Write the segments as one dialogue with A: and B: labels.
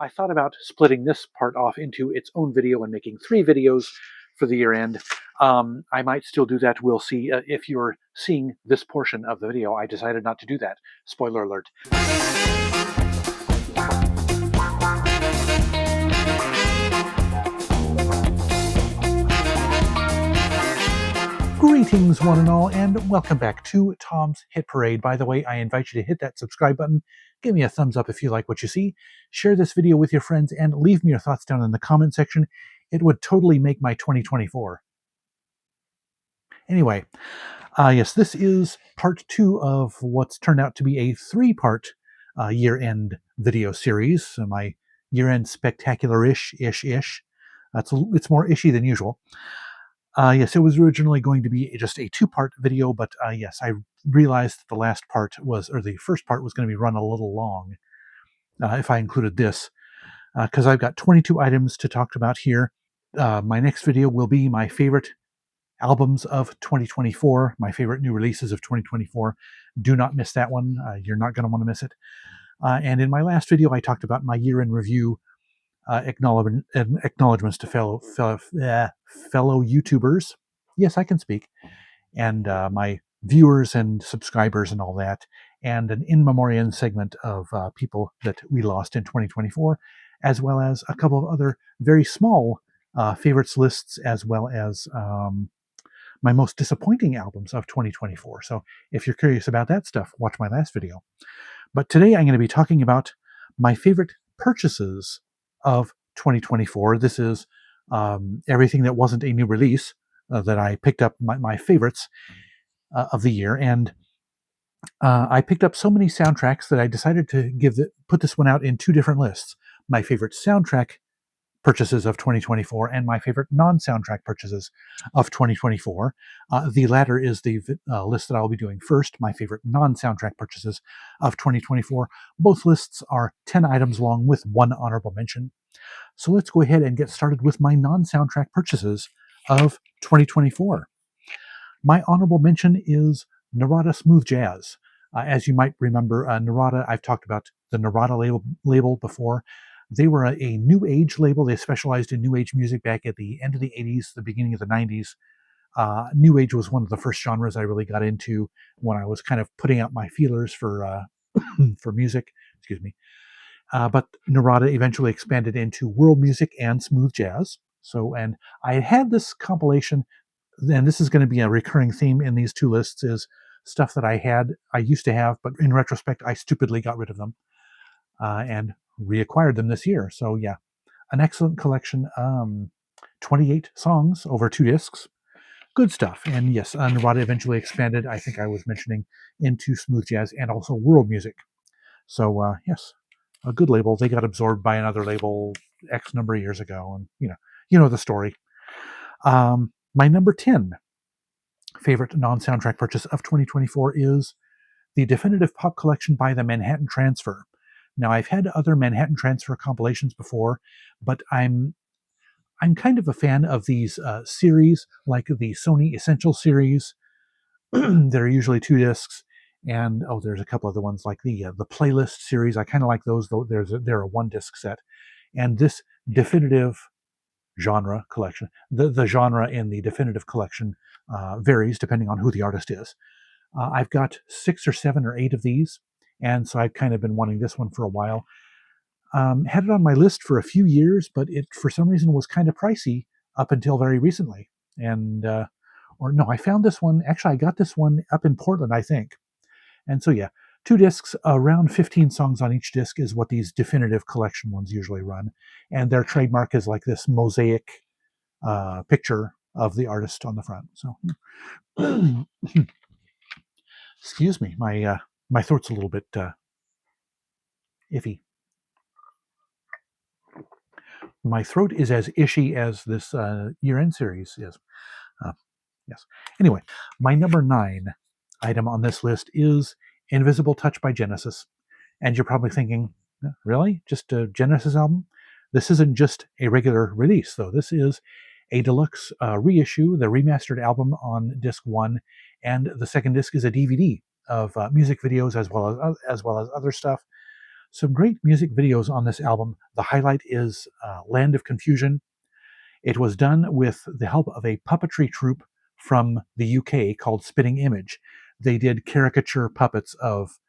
A: I thought about splitting this part off into its own video and making 3 videos for the year end. I might still do that. We'll see. If you're seeing this portion of the video, I decided not to do that. Spoiler alert. Greetings, one and all, and welcome back to Tom's Hit Parade. By the way, I invite you to hit that subscribe button, give me a thumbs up if you like what you see, share this video with your friends, and leave me your thoughts down in the comment section. It would totally make my 2024. Anyway, yes, this is part 2 of what's turned out to be a 3-part year-end video series. My year-end spectacular-ish. It's more ishy than usual. Yes, it was originally going to be just a 2-part video, but yes, I realized the first part was going to be run a little long if I included this, because I've got 22 items to talk about here. My next video will be my favorite albums of 2024, my favorite new releases of 2024. Do not miss that one. You're not going to want to miss it. And in my last video, I talked about my year-end review. Acknowledgements to fellow YouTubers. Yes, I can speak. And my viewers and subscribers and all that. And an in memoriam segment of people that we lost in 2024, as well as a couple of other very small favorites lists, as well as my most disappointing albums of 2024. So if you're curious about that stuff, watch my last video. But today I'm going to be talking about my favorite purchases of 2024. This is everything that wasn't a new release that I picked up, my favorites of the year. And I picked up so many soundtracks that I decided to put this one out in 2 different lists. My favorite soundtrack purchases of 2024 and my favorite non-soundtrack purchases of 2024. The latter is the list that I'll be doing first, my favorite non-soundtrack purchases of 2024. Both lists are 10 items long with 1 honorable mention. So let's go ahead and get started with my non-soundtrack purchases of 2024. My honorable mention is Narada Smooth Jazz. As you might remember, Narada, I've talked about the Narada label before. They were a new age label. They specialized in new age music back at the end of the 80s, the beginning of the 90s. New age was one of the first genres I really got into when I was kind of putting out my feelers for for music. Excuse me. But Narada eventually expanded into world music and smooth jazz. So, and I had this compilation, and this is going to be a recurring theme in these 2 lists, is stuff that I used to have, but in retrospect, I stupidly got rid of them and reacquired them this year. So yeah, an excellent collection. 28 songs over 2 discs. Good stuff. And yes, Narada eventually expanded, I think I was mentioning, into smooth jazz and also world music. So yes, a good label. They got absorbed by another label X number of years ago, and you know the story. My number 10 favorite non-soundtrack purchase of 2024 is the Definitive Pop Collection by the Manhattan Transfer. Now, I've had other Manhattan Transfer compilations before, but I'm kind of a fan of these series, like the Sony Essential series. They're usually 2 discs, and there's a couple other ones like the Playlist series. I kind of like those, though. They're a 1-disc set, and this Definitive genre collection, the genre in the Definitive collection varies depending on who the artist is. I've got 6 or 7 or 8 of these, and so I've kind of been wanting this one for a while. Had it on my list for a few years, but it for some reason was kind of pricey up until very recently. And I found this one. Actually, I got this one up in Portland, I think. And so yeah, 2 discs, around 15 songs on each disc is what these Definitive collection ones usually run. And their trademark is like this mosaic picture of the artist on the front. So, excuse me, my throat's a little bit iffy. My throat is as ishy as this year-end series is. Yes. Anyway, my number 9 item on this list is Invisible Touch by Genesis. And you're probably thinking, really? Just a Genesis album? This isn't just a regular release, though. This is a deluxe reissue, the remastered album on disc 1, and the second disc is a DVD of music videos as well as other stuff. Some great music videos on this album. The highlight is Land of Confusion. It was done with the help of a puppetry troupe from the UK called Spitting Image. They did caricature puppets of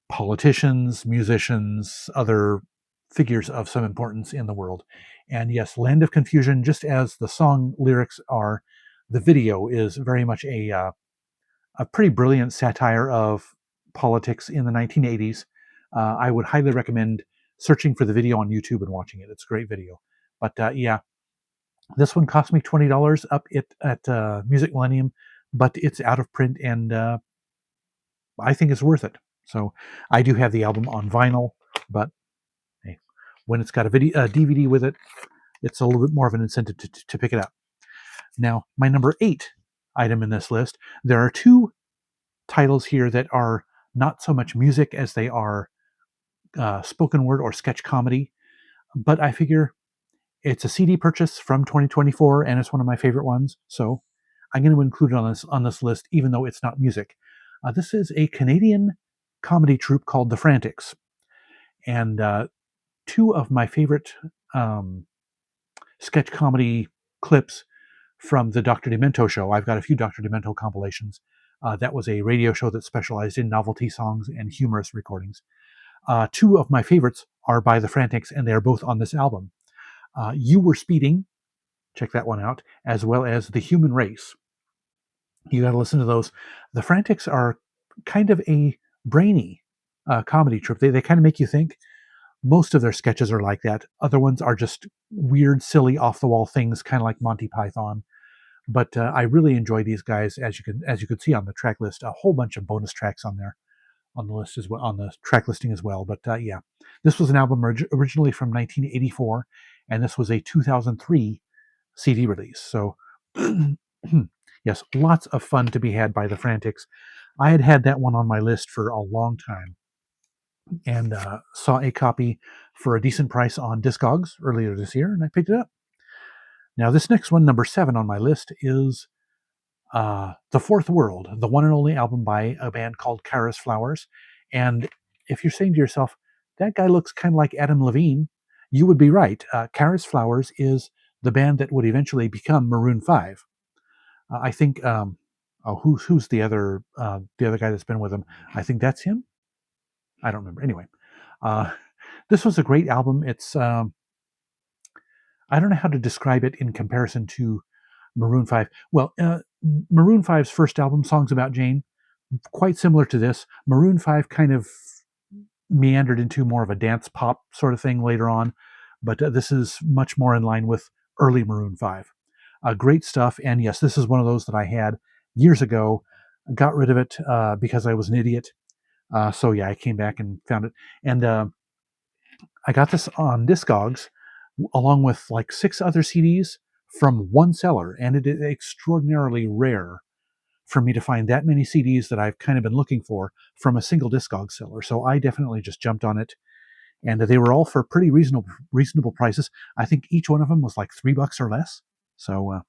A: politicians, musicians, other figures of some importance in the world. And yes, Land of Confusion, just as the song lyrics are, the video is very much a pretty brilliant satire of politics in the 1980s. I would highly recommend searching for the video on YouTube and watching it. It's a great video. But yeah, this one cost me $20 up at Music Millennium, but it's out of print, and I think it's worth it. So I do have the album on vinyl, but hey, when it's got a DVD with it, it's a little bit more of an incentive to pick it up. Now, my number 8 item in this list, there are 2 titles here that are not so much music as they are spoken word or sketch comedy, but I figure it's a CD purchase from 2024, and it's one of my favorite ones, so I'm going to include it on this list, even though it's not music. This is a Canadian comedy troupe called The Frantics, and 2 of my favorite sketch comedy clips from the Dr. Demento show. I've got a few Dr. Demento compilations. That was a radio show that specialized in novelty songs and humorous recordings. 2 of my favorites are by The Frantics, and they are both on this album. You Were Speeding, check that one out, as well as The Human Race. You got to listen to those. The Frantics are kind of a brainy comedy troupe. They kind of make you think. Most of their sketches are like that. Other ones are just weird, silly, off-the-wall things, kind of like Monty Python. But I really enjoy these guys, as you could see on the track list. A whole bunch of bonus tracks on there, on the list as well, on the track listing as well. But yeah, this was an album originally from 1984, and this was a 2003 CD release. So yes, lots of fun to be had by the Frantics. I had that one on my list for a long time, and saw a copy for a decent price on Discogs earlier this year, and I picked it up. Now, this next one, number 7 on my list, is The Fourth World, the one and only album by a band called Karis Flowers. And if you're saying to yourself, that guy looks kind of like Adam Levine, you would be right. Karis Flowers is the band that would eventually become Maroon 5. I think, who's the other guy that's been with him? I think that's him. I don't remember. Anyway, this was a great album. It's I don't know how to describe it in comparison to Maroon 5. Well, Maroon 5's first album, Songs About Jane, quite similar to this. Maroon 5 kind of meandered into more of a dance pop sort of thing later on, but this is much more in line with early Maroon 5. Great stuff, and yes, this is one of those that I had years ago. Got rid of it because I was an idiot. So yeah, I came back and found it, and I got this on Discogs along with like 6 other CDs from one seller, and it is extraordinarily rare for me to find that many CDs that I've kind of been looking for from a single Discogs seller. So I definitely just jumped on it, and they were all for pretty reasonable prices. I think each one of them was like $3 or less. So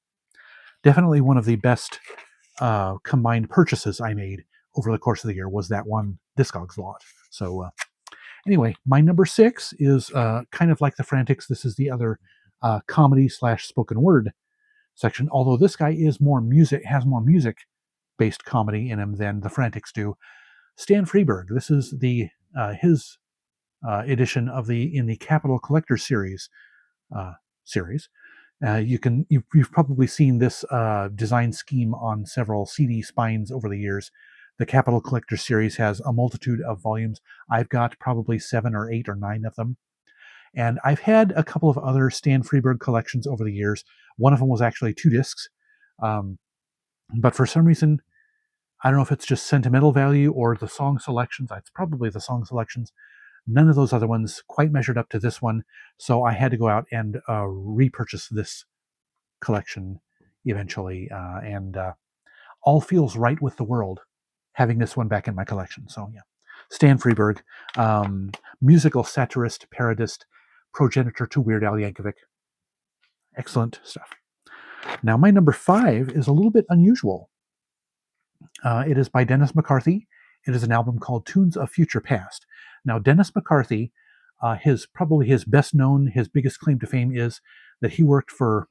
A: definitely one of the best combined purchases I made over the course of the year was that one Discogs lot. So anyway, my number 6 is kind of like the Frantics. This is the other comedy / spoken word section. Although this guy is has more music based comedy in him than the Frantics do. Stan Freberg. This is the his edition of the Capital Collector series. Series. You've probably seen this design scheme on several CD spines over the years. The Capital Collector series has a multitude of volumes. I've got probably 7 or 8 or 9 of them. And I've had a couple of other Stan Freberg collections over the years. One of them was actually 2 discs. But for some reason, I don't know if it's just sentimental value or the song selections. It's probably the song selections. None of those other ones quite measured up to this one. So I had to go out and repurchase this collection eventually. And all feels right with the world having this one back in my collection. So yeah, Stan Freberg, musical satirist, parodist, progenitor to Weird Al Yankovic. Excellent stuff. Now my number 5 is a little bit unusual. It is by Dennis McCarthy. It is an album called Tunes of Future Past. Now, Dennis McCarthy, probably his best known, his biggest claim to fame is that he worked for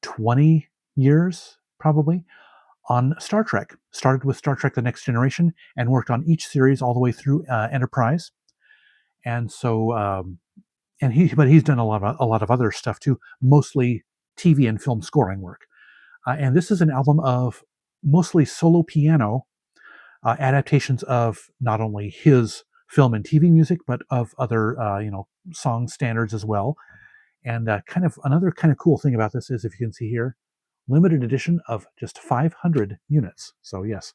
A: 20 years, probably, on Star Trek. Started with Star Trek: The Next Generation and worked on each series all the way through Enterprise. And so, but he's done a lot of other stuff too, mostly TV and film scoring work. And this is an album of mostly solo piano adaptations of not only his film and TV music, but of other song standards as well. And kind of another kind of cool thing about this is, if you can see here, limited edition of just 500 units. So yes,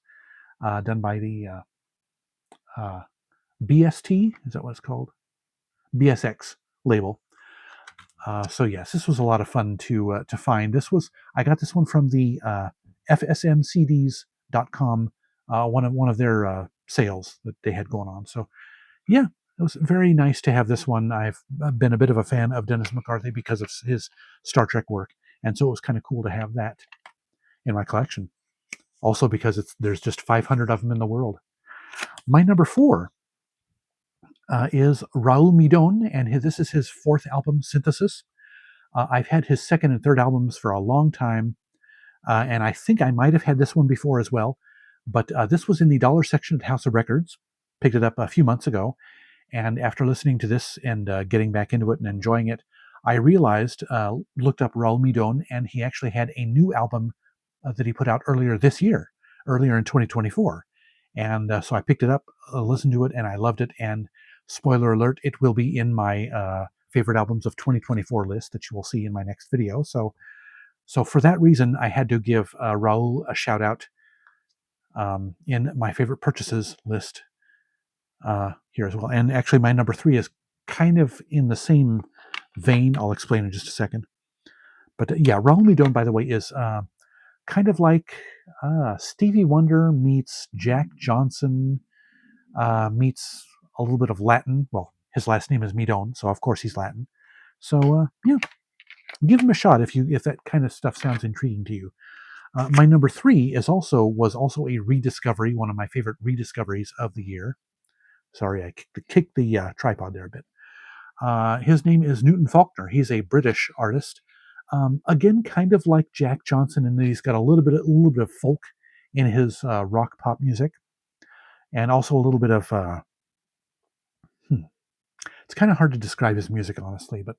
A: done by the BST, is that what it's called? BSX label. So yes, this was a lot of fun to find. I got this one from the fsmcds.com, one of their sales that they had going on. So yeah, it was very nice to have this one. I've been a bit of a fan of Dennis McCarthy because of his Star Trek work, and so it was kind of cool to have that in my collection. Also because there's just 500 of them in the world. My number 4 is Raul Midon, and this is his 4th album, Synthesis. I've had his 2nd and 3rd albums for a long time, and I think I might have had this one before as well, but this was in the dollar section at House of Records. Picked it up a few months ago, and after listening to this and getting back into it and enjoying it, I realized, looked up Raul Midon, and he actually had a new album that he put out earlier in 2024. And so I picked it up, listened to it, and I loved it. And spoiler alert, it will be in my favorite albums of 2024 list that you will see in my next video. So for that reason, I had to give Raul a shout out in my favorite purchases list here as well. And actually, my number 3 is kind of in the same vein. I'll explain in just a second. But yeah, Raul Midon, by the way, is kind of like Stevie Wonder meets Jack Johnson meets a little bit of Latin. Well, his last name is Midon, so of course he's Latin. So yeah, give him a shot if that kind of stuff sounds intriguing to you. My number 3 was also a rediscovery, one of my favorite rediscoveries of the year. Sorry, I kicked the tripod there a bit. His name is Newton Faulkner. He's a British artist. Again, kind of like Jack Johnson, in that he's got a little bit of folk in his rock pop music, and also a little bit of. It's kind of hard to describe his music, honestly, but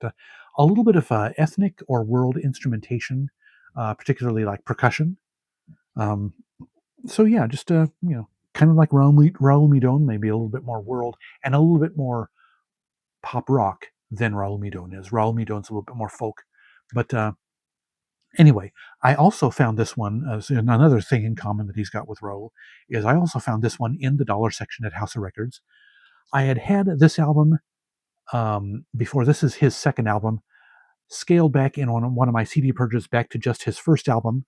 A: a little bit of ethnic or world instrumentation, particularly like percussion. So yeah, just kind of like Raul Midon, maybe a little bit more world and a little bit more pop rock than Raul Midon is. Raul Midon's a little bit more folk, but anyway, I also found this one as another thing in common that he's got with Raul is I also found this one in the dollar section at House of Records. I had this album before. This is his 2nd album, scaled back in on one of my CD purchases back to just his 1st album.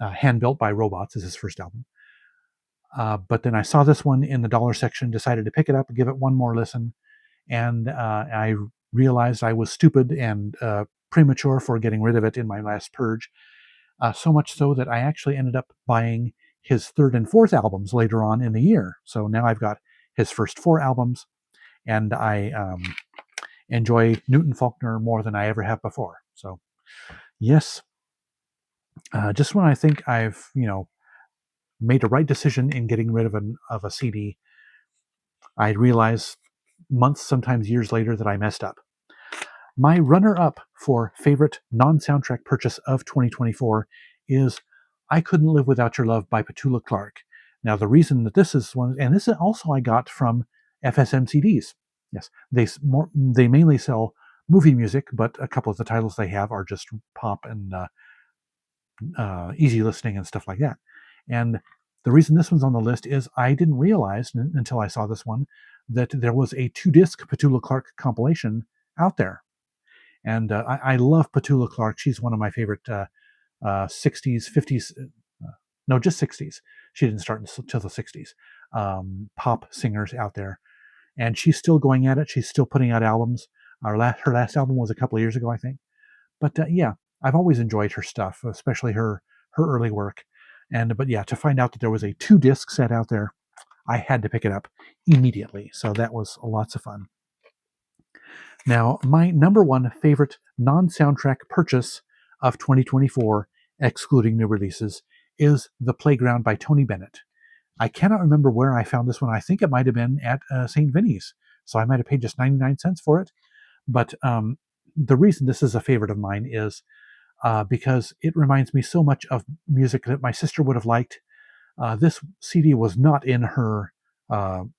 A: Hand Built by Robots is his 1st album. But then I saw this one in the dollar section, decided to pick it up and give it one more listen. And I realized I was stupid and premature for getting rid of it in my last purge. So much so that I actually ended up buying his 3rd and 4th albums later on in the year. So now I've got his first 4 albums, and I enjoy Newton Faulkner more than I ever have before. So yes, just when I think I've made a right decision in getting rid of a CD, I realize months, sometimes years later, that I messed up. My runner-up for favorite non-soundtrack purchase of 2024 is I Couldn't Live Without Your Love by Petula Clark. Now, the reason that this is one, and this is also I got from FSM CDs. Yes, they mainly sell movie music, but a couple of the titles they have are just pop and easy listening and stuff like that. And the reason this one's on the list is I didn't realize until I saw this one that there was a 2-disc Petula Clark compilation out there. And I love Petula Clark. She's one of my favorite 60s, 50s, no, just 60s. She didn't start until the 60s. Pop singers out there. And she's still going at it. She's still putting out albums. Her last album was a couple of years ago, I think. But yeah, I've always enjoyed her stuff, especially her early work. But yeah, to find out that there was a 2-disc set out there, I had to pick it up immediately. So that was lots of fun. Now, my number one favorite non-soundtrack purchase of 2024, excluding new releases, is The Playground by Tony Bennett. I cannot remember where I found this one. I think it might have been at St. Vinny's. So I might have paid just 99 cents for it. But the reason this is a favorite of mine is because it reminds me so much of music that my sister would have liked. This CD was not in her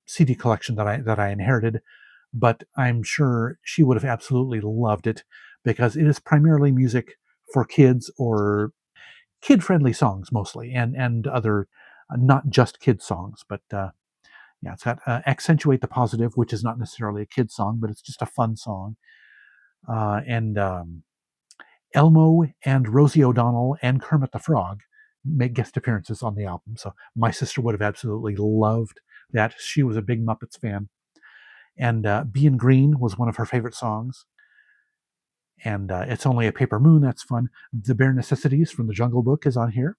A: CD collection that I inherited, but I'm sure she would have absolutely loved it because it is primarily music for kids or kid-friendly songs mostly, and other not just kid songs, but yeah, it's got "Accentuate the Positive," which is not necessarily a kid song, but it's just a fun song, and Elmo and Rosie O'Donnell and Kermit the Frog make guest appearances on the album. So my sister would have absolutely loved that. She was a big Muppets fan. And Being Green was one of her favorite songs. And It's Only a Paper Moon, that's fun. The Bare Necessities from the Jungle Book is on here.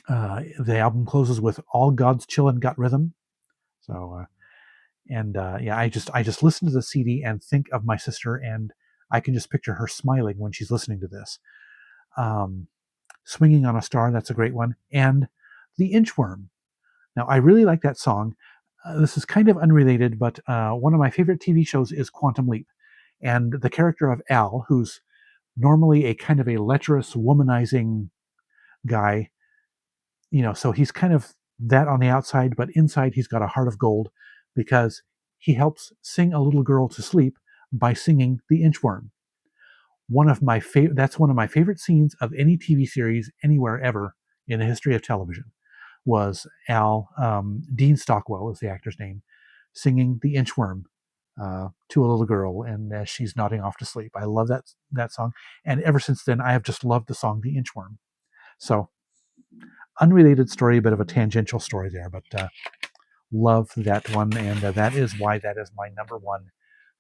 A: The album closes with All God's Chillin' Got Rhythm. So, yeah, I just listen to the CD and think of my sister, and I can just picture her smiling when she's listening to this. Swinging on a Star, that's a great one. And The Inchworm. Now, I really like that song. This is kind of unrelated, but one of my favorite TV shows is Quantum Leap. And the character of Al, who's normally a kind of a lecherous, womanizing guy, so he's kind of that on the outside, but inside he's got a heart of gold because he helps sing a little girl to sleep by singing The Inchworm. That's one of my favorite scenes of any TV series anywhere ever in the history of television. Was Dean Stockwell is the actor's name, singing The Inchworm to a little girl, and as she's nodding off to sleep. I love that song, and ever since then, I have just loved the song The Inchworm. So, unrelated story, a bit of a tangential story there, but love that one, and that is why that is my number one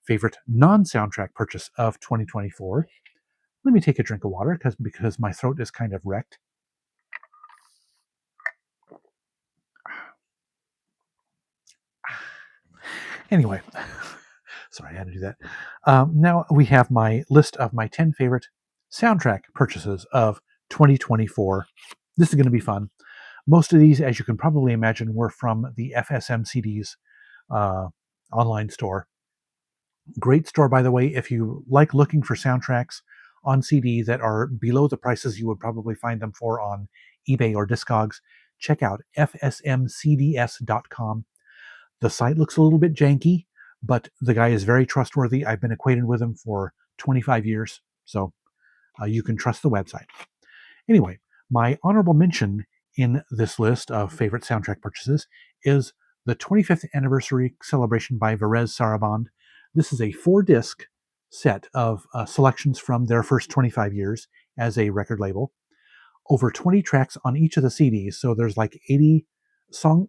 A: favorite non-soundtrack purchase of 2024. Let me take a drink of water because my throat is kind of wrecked. Anyway, sorry, I had to do that. Now we have my list of my 10 favorite soundtrack purchases of 2024. This is going to be fun. Most of these, as you can probably imagine, were from the FSM CDs online store. Great store, by the way, if you like looking for soundtracks on CD that are below the prices you would probably find them for on eBay or Discogs. Check out fsmcds.com. The site looks a little bit janky, but the guy is very trustworthy. I've been acquainted with him for 25 years, so you can trust the website. Anyway, my honorable mention in this list of favorite soundtrack purchases is the 25th anniversary celebration by Varese Sarabande. This is a 4-disc set of selections from their first 25 years as a record label. Over 20 tracks on each of the CDs, so there's like 80 song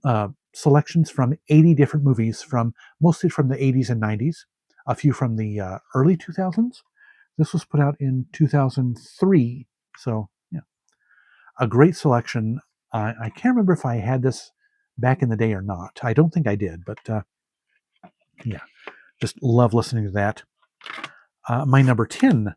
A: selections from 80 different movies, mostly from the 80s and 90s, a few from the early 2000s. This was put out in 2003, so yeah, a great selection. I can't remember if I had this back in the day or not. I don't think I did, but yeah, just love listening to that. My number 10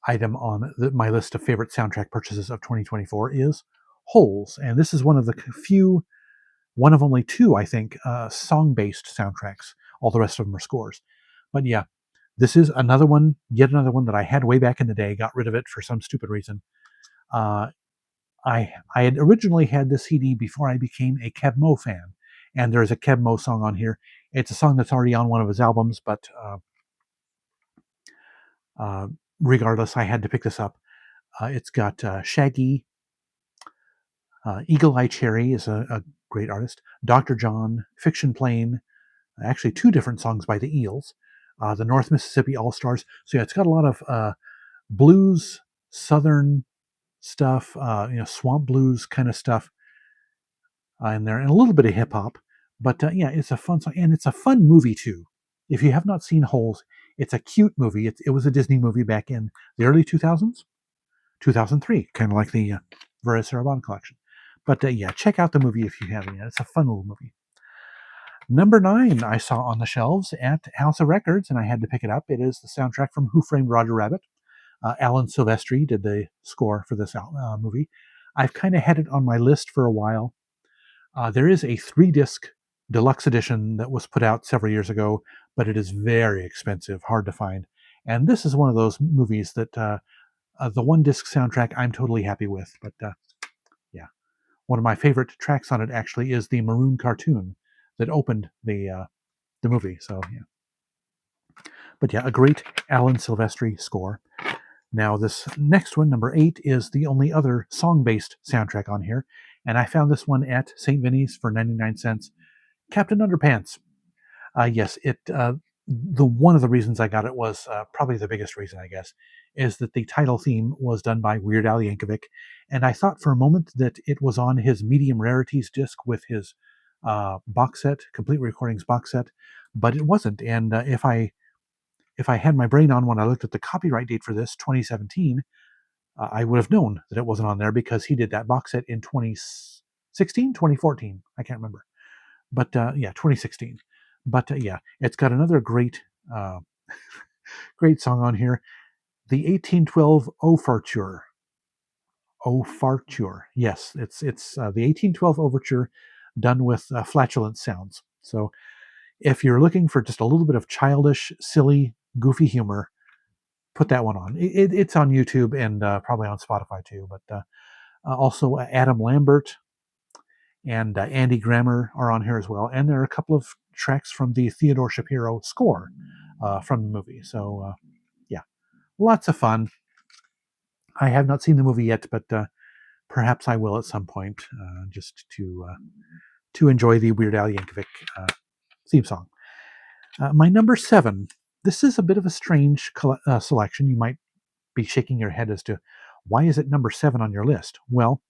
A: item on my list of favorite soundtrack purchases of 2024 is Holes, and this is one of only two, I think, song-based soundtracks. All the rest of them are scores. But yeah, this is yet another one that I had way back in the day, got rid of it for some stupid reason. I had originally had this CD before I became a Keb Mo fan, and there's a Keb Mo song on here. It's a song that's already on one of his albums, but regardless, I had to pick this up. It's got Shaggy, Eagle Eye Cherry is a great artist, Dr. John, Fiction Plane, actually two different songs by the Eels, the North Mississippi All-Stars. So yeah, it's got a lot of blues, southern stuff, swamp blues kind of stuff in there, and a little bit of hip hop. But yeah, it's a fun song, and it's a fun movie too. If you have not seen Holes, it's a cute movie. It was a Disney movie back in the early 2000s, 2003, kind of like the Varese Sarabande collection. But yeah, check out the movie if you haven't yet. It's a fun little movie. Number 9 I saw on the shelves at House of Records, and I had to pick it up. It is the soundtrack from Who Framed Roger Rabbit. Alan Silvestri did the score for this movie. I've kind of had it on my list for a while. There is a 3-disc deluxe edition that was put out several years ago, but it is very expensive, hard to find. And this is one of those movies that the 1-disc soundtrack I'm totally happy with. But yeah, one of my favorite tracks on it actually is the maroon cartoon that opened the movie. So yeah, but yeah, a great Alan Silvestri score. Now this next one, number 8, is the only other song-based soundtrack on here, and I found this one at St. Vinny's for 99 cents. Captain Underpants. Yes, the one of the reasons I got it was probably the biggest reason, I guess, is that the title theme was done by Weird Al Yankovic, and I thought for a moment that it was on his medium rarities disc with his box set, complete recordings box set, but it wasn't. And if I had my brain on when I looked at the copyright date for this, 2017, I would have known that it wasn't on there because he did that box set in 2016, 2014. I can't remember. But yeah, 2016. But yeah, it's got another great, great song on here. The 1812 Overture. Overture. Yes, it's the 1812 Overture done with flatulent sounds. So if you're looking for just a little bit of childish, silly, goofy humor, put that one on. It's on YouTube and probably on Spotify too. But also Adam Lambert and Andy Grammer are on here as well. And there are a couple of tracks from the Theodore Shapiro score from the movie. So yeah, lots of fun. I have not seen the movie yet, but perhaps I will at some point, just to enjoy the Weird Al Yankovic theme song. My number 7. This is a bit of a strange selection. You might be shaking your head as to why is it number 7 on your list. Well,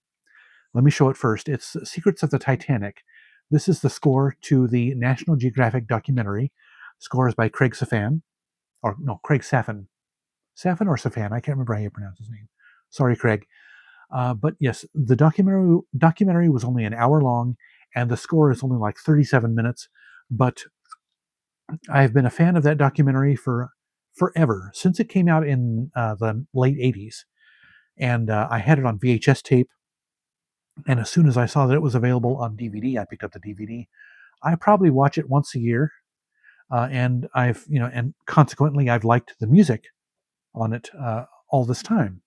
A: let me show it first. It's Secrets of the Titanic. This is the score to the National Geographic documentary. Score is by Craig Safan, or no, Craig Safan. Safan or Safan? I can't remember how you pronounce his name. Sorry, Craig. But yes, the documentary was only an hour long, and the score is only like 37 minutes. But I've been a fan of that documentary for forever, since it came out in the late 80s. And I had it on VHS tape. And as soon as I saw that it was available on DVD, I picked up the DVD. I probably watch it once a year, and and consequently, I've liked the music on it all this time.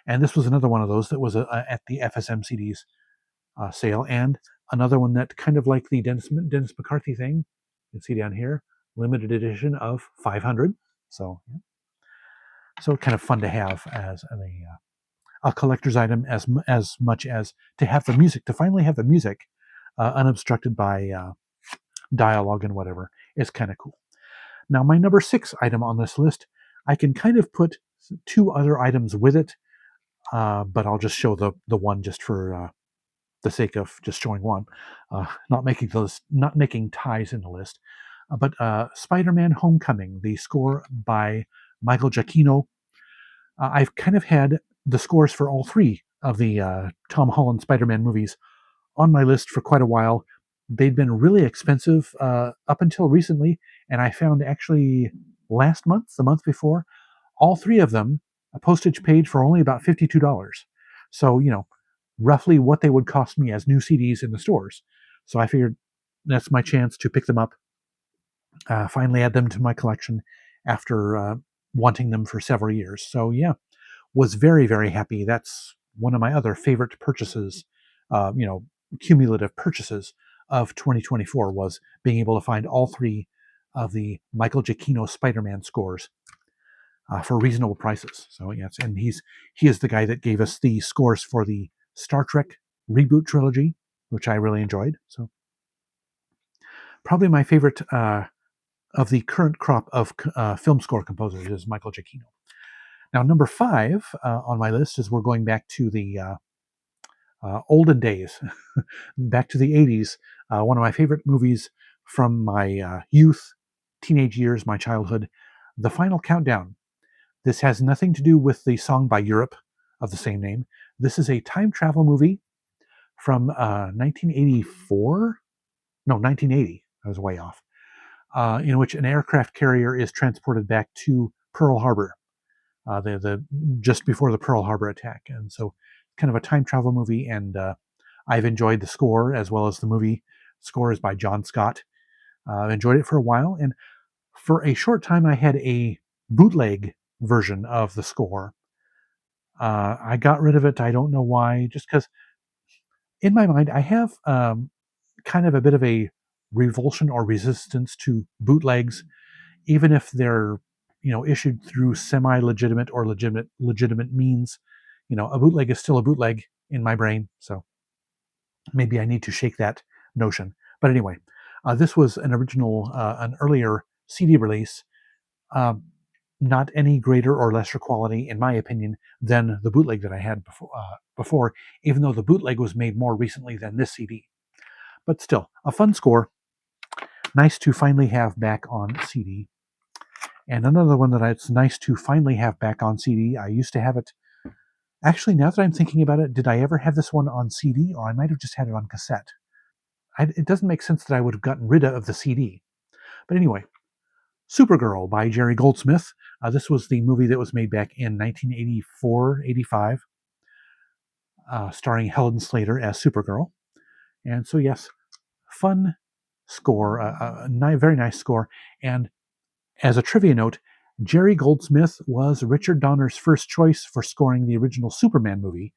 A: And this was another one of those that was at the FSM CDs sale, and another one that kind of like the Dennis McCarthy thing. You can see down here, limited edition of 500. So, yeah. So kind of fun to have as a collector's item, as much as to have the music, to finally have the music unobstructed by dialogue and whatever, is kind of cool. Now, my number 6 item on this list, I can kind of put 2 other items with it, but I'll just show the one just for the sake of just showing one, not making ties in the list. But Spider-Man: Homecoming, the score by Michael Giacchino. I've kind of had the scores for all 3 of the Tom Holland Spider-Man movies on my list for quite a while. They'd been really expensive up until recently, and I found actually last month, the month before, all 3 of them, a postage paid for only about $52. So, roughly what they would cost me as new CDs in the stores. So I figured that's my chance to pick them up, finally add them to my collection after wanting them for several years. So yeah, was very, very happy. That's one of my other favorite purchases, cumulative purchases of 2024, was being able to find all 3 of the Michael Giacchino Spider-Man scores for reasonable prices. So yes, and he is the guy that gave us the scores for the Star Trek reboot trilogy, which I really enjoyed. So probably my favorite of the current crop of film score composers is Michael Giacchino. Now, number 5 on my list is we're going back to the olden days, back to the 80s. One of my favorite movies from my youth, teenage years, my childhood, The Final Countdown. This has nothing to do with the song by Europe of the same name. This is a time travel movie from 1984. No, 1980. was way off. In which an aircraft carrier is transported back to Pearl Harbor, the just before the Pearl Harbor attack, and so kind of a time travel movie. And I've enjoyed the score as well as the movie. Score is by John Scott. I've enjoyed it for a while, and for a short time, I had a bootleg version of the score. I got rid of it. I don't know why. Just because, in my mind, I have kind of a bit of a revulsion or resistance to bootlegs, even if they're issued through semi-legitimate or legitimate means. A bootleg is still a bootleg in my brain. So maybe I need to shake that notion. But anyway, this was an original, an earlier CD release. Um, Not any greater or lesser quality, in my opinion, than the bootleg that I had before, even though the bootleg was made more recently than this CD. But still, a fun score. Nice to finally have back on CD. And another one that it's nice to finally have back on CD. I used to have it. Actually, now that I'm thinking about it, did I ever have this one on CD, or I might have just had it on cassette? It doesn't make sense that I would have gotten rid of the CD. But anyway, Supergirl by Jerry Goldsmith. This was the movie that was made back in 1984-85, starring Helen Slater as Supergirl. And so, yes, fun score, a very nice score. And as a trivia note, Jerry Goldsmith was Richard Donner's first choice for scoring the original Superman movie,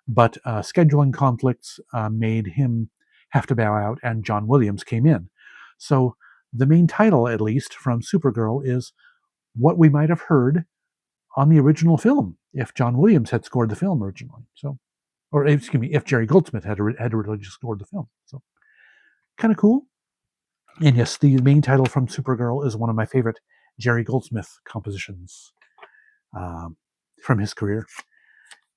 A: but scheduling conflicts made him have to bow out, and John Williams came in. So the main title, at least, from Supergirl is what we might have heard on the original film if John Williams had scored the film originally. So, or excuse me, if Jerry Goldsmith had originally scored the film. So, kind of cool. And yes, the main title from Supergirl is one of my favorite Jerry Goldsmith compositions from his career.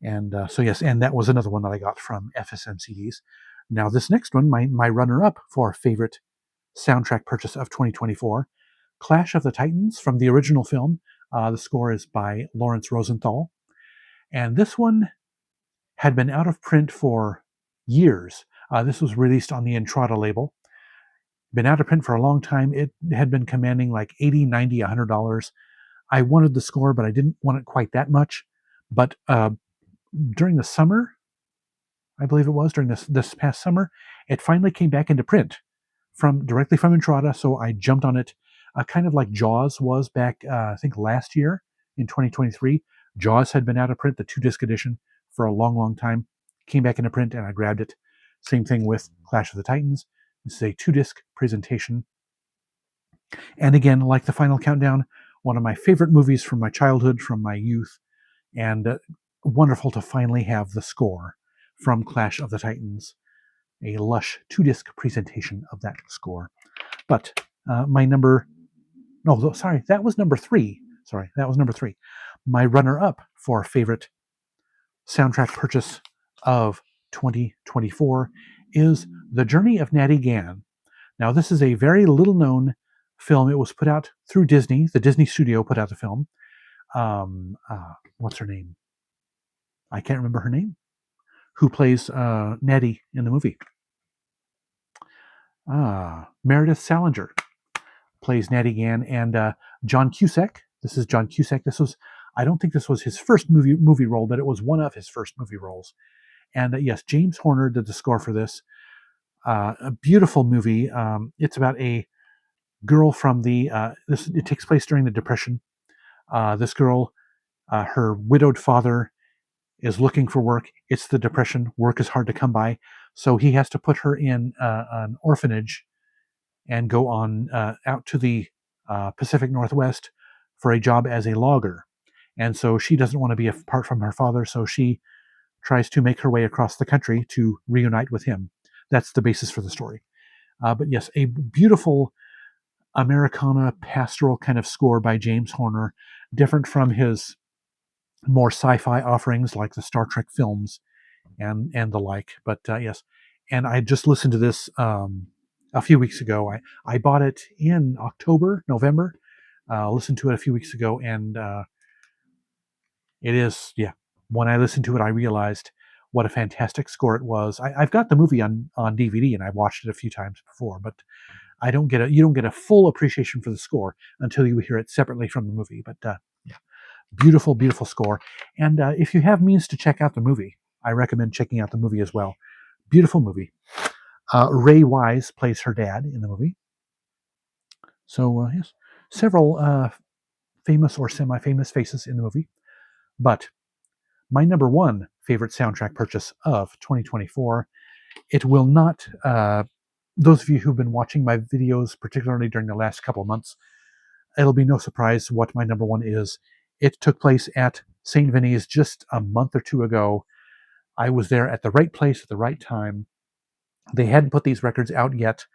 A: And so, yes, and that was another one that I got from FSM CDs. Now, this next one, my runner-up for favorite soundtrack purchase of 2024, Clash of the Titans from the original film. The score is by Lawrence Rosenthal. And this one had been out of print for years. This was released on the Entrada label. Been out of print for a long time. It had been commanding like $80, $90, $100. I wanted the score, but I didn't want it quite that much. But during the summer, I believe it was, during this past summer, it finally came back into print directly from Entrada. So I jumped on it, kind of like Jaws was back, I think last year in 2023. Jaws had been out of print, the 2-disc edition, for a long, long time. Came back into print, and I grabbed it. Same thing with Clash of the Titans. This is a 2-disc presentation. And again, like the Final Countdown, one of my favorite movies from my childhood, from my youth, and wonderful to finally have the score from Clash of the Titans, a lush 2-disc presentation of that score. But that was number 3. Sorry, that was number 3. My runner-up for favorite soundtrack purchase of 2024 is The Journey of Natty Gann. Now, this is a very little-known film. It was put out through Disney. The Disney studio put out the film. What's her name? I can't remember her name. Who plays Natty in the movie? Meredith Salinger plays Natty Gann, and John Cusack. This is John Cusack. I don't think this was his first movie role, but it was one of his first movie roles. And yes, James Horner did the score for this. A beautiful movie. It's about a girl from it takes place during the Depression. This girl, her widowed father is looking for work. It's the Depression. Work is hard to come by. So he has to put her in an orphanage and go on out to the Pacific Northwest for a job as a logger. And so she doesn't want to be apart from her father, so she tries to make her way across the country to reunite with him. That's the basis for the story. But yes, a beautiful Americana pastoral kind of score by James Horner, different from his more sci-fi offerings like the Star Trek films and the like. But yes, and I just listened to this a few weeks ago. I bought it in November. Listened to it a few weeks ago, and it is, yeah. When I listened to it, I realized what a fantastic score it was. I've got the movie on DVD, and I've watched it a few times before, but you don't get a full appreciation for the score until you hear it separately from the movie. But yeah, beautiful, beautiful score. And if you have means to check out the movie, I recommend checking out the movie as well. Beautiful movie. Ray Wise plays her dad in the movie. So yes, several famous or semi-famous faces in the movie. But my number one favorite soundtrack purchase of 2024, it will not, those of you who've been watching my videos, particularly during the last couple of months, it'll be no surprise what my number one is. It took place at St. Vinny's just a month or two ago. I was there at the right place at the right time. They hadn't put these records out yet,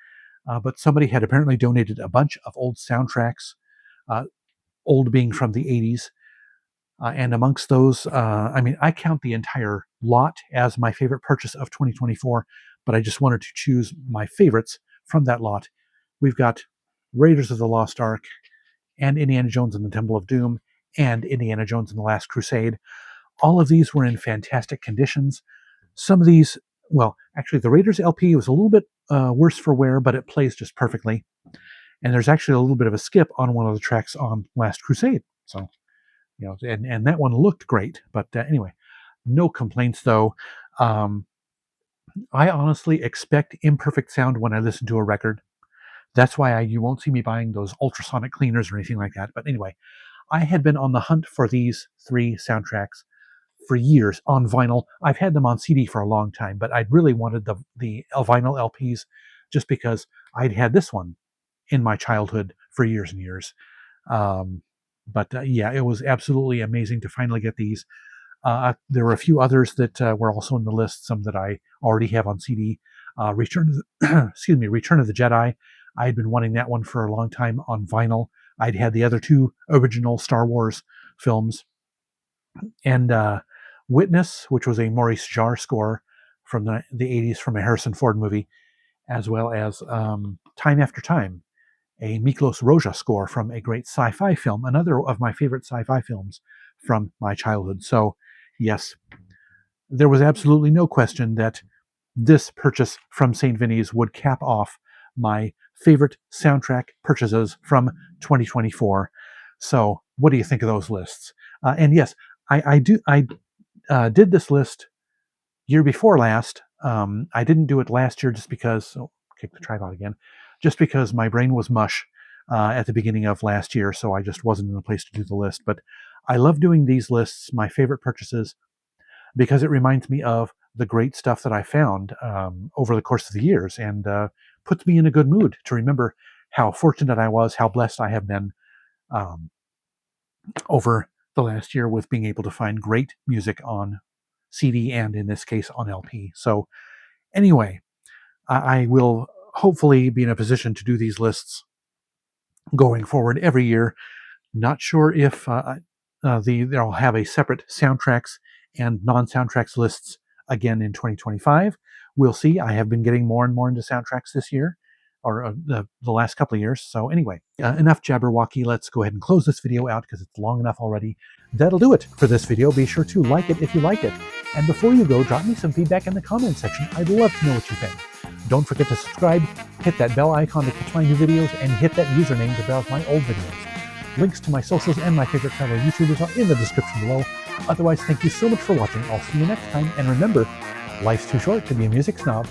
A: but somebody had apparently donated a bunch of old soundtracks, old being from the 80s. And amongst those, I count the entire lot as my favorite purchase of 2024, but I just wanted to choose my favorites from that lot. We've got Raiders of the Lost Ark, and Indiana Jones and the Temple of Doom, and Indiana Jones and the Last Crusade. All of these were in fantastic conditions. Some of these, well, actually, the Raiders LP was a little bit worse for wear, but it plays just perfectly. And there's actually a little bit of a skip on one of the tracks on Last Crusade. So, and that one looked great. But anyway, no complaints though. I honestly expect imperfect sound when I listen to a record. That's why you won't see me buying those ultrasonic cleaners or anything like that. But anyway, I had been on the hunt for these three soundtracks for years on vinyl. I've had them on CD for a long time, but I'd really wanted the vinyl LPs just because I'd had this one in my childhood for years and years. But yeah, it was absolutely amazing to finally get these. There were a few others that were also in the list, some that I already have on CD. Return of the Jedi. I had been wanting that one for a long time on vinyl. I'd had the other two original Star Wars films. And Witness, which was a Maurice Jarre score from the 80s from a Harrison Ford movie, as well as Time After Time, a Miklos Rozsa score from a great sci-fi film, another of my favorite sci-fi films from my childhood. So, yes, there was absolutely no question that this purchase from St. Vinny's would cap off my favorite soundtrack purchases from 2024. So, what do you think of those lists? And yes, I did this list year before last. I didn't do it last year just because, kick the tripod again, just because my brain was mush at the beginning of last year, so I just wasn't in a place to do the list. But I love doing these lists, my favorite purchases, because it reminds me of the great stuff that I found over the course of the years, and puts me in a good mood to remember how fortunate I was, how blessed I have been over the last year with being able to find great music on CD and in this case on LP. So anyway, I will hopefully be in a position to do these lists going forward every year. Not sure if they'll have a separate soundtracks and non-soundtracks lists again in 2025. We'll see. I have been getting more and more into soundtracks this year, or the last couple of years. So anyway, enough jabberwocky. Let's go ahead and close this video out because it's long enough already. That'll do it for this video. Be sure to like it if you like it. And before you go, drop me some feedback in the comment section. I'd love to know what you think. Don't forget to subscribe, hit that bell icon to catch my new videos, and hit that username to browse my old videos. Links to my socials and my favorite fellow YouTubers are in the description below. Otherwise, thank you so much for watching. I'll see you next time. And remember, life's too short to be a music snob.